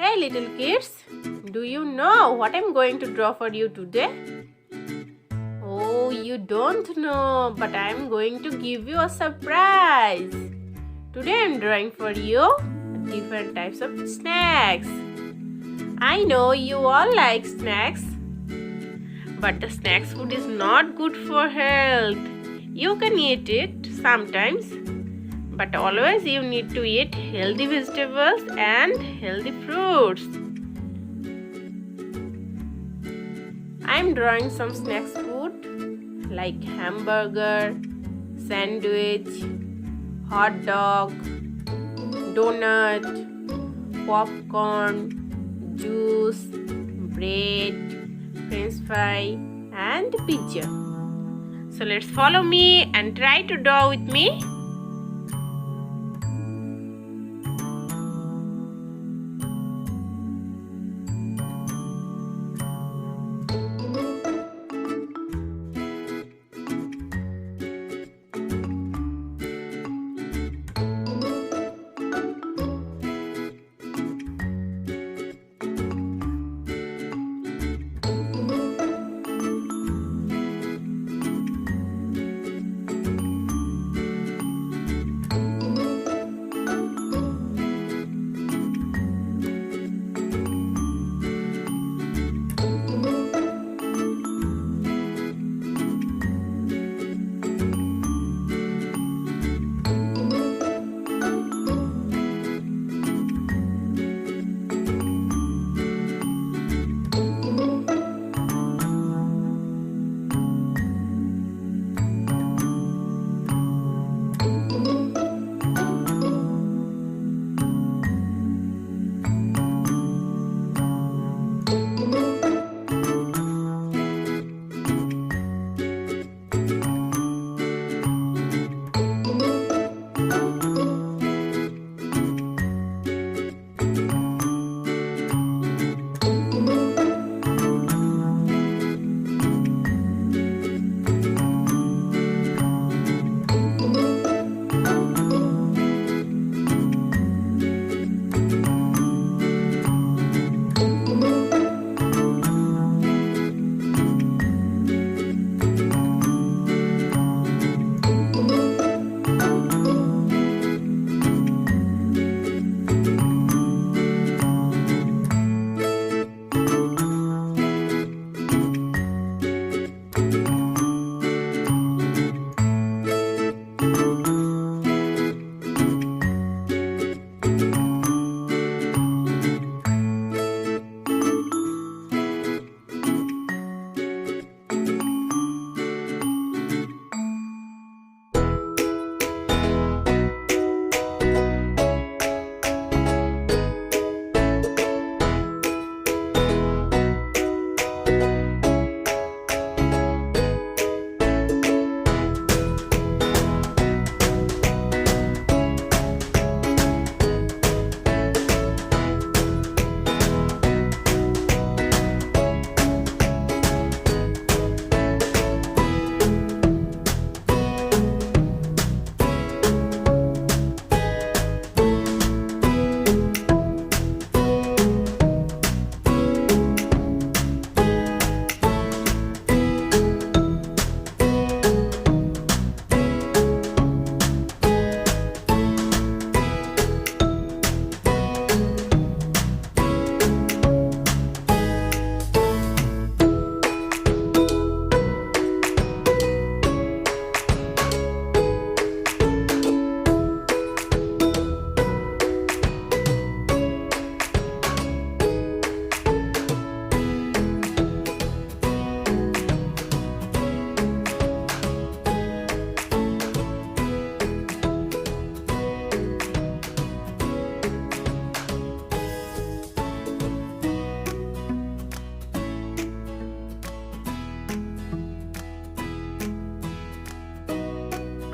Hey little kids, do you know what I'm going to draw for you today? Oh, you don't know, but I'm going to give you a surprise. Today I'm drawing for you different types of snacks. I know you all like snacks, but the snacks food is not good for health. You can eat it sometimes, but always you need to eat healthy vegetables and healthy fruits. I'm drawing some snacks food like hamburger, sandwich, hot dog, donut, popcorn, juice, bread, french fry and pizza. So let's follow me and try to draw with me.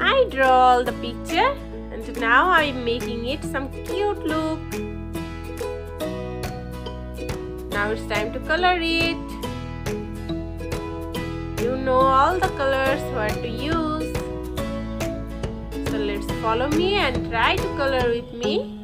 I draw all the picture and now I'm making it some cute look. Now it's time to color it. You know all the colors what to use. So let's follow me and try to color with me.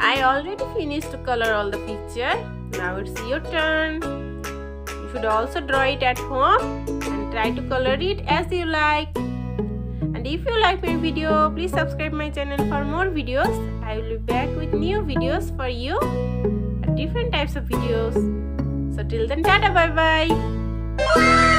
I already finished to color all the picture. Now it's your turn. You should also draw it at home and try to color it as you like. And if you like my video, please subscribe my channel for more videos. I will be back with new videos for you, different types of videos. So till then, tata, bye bye.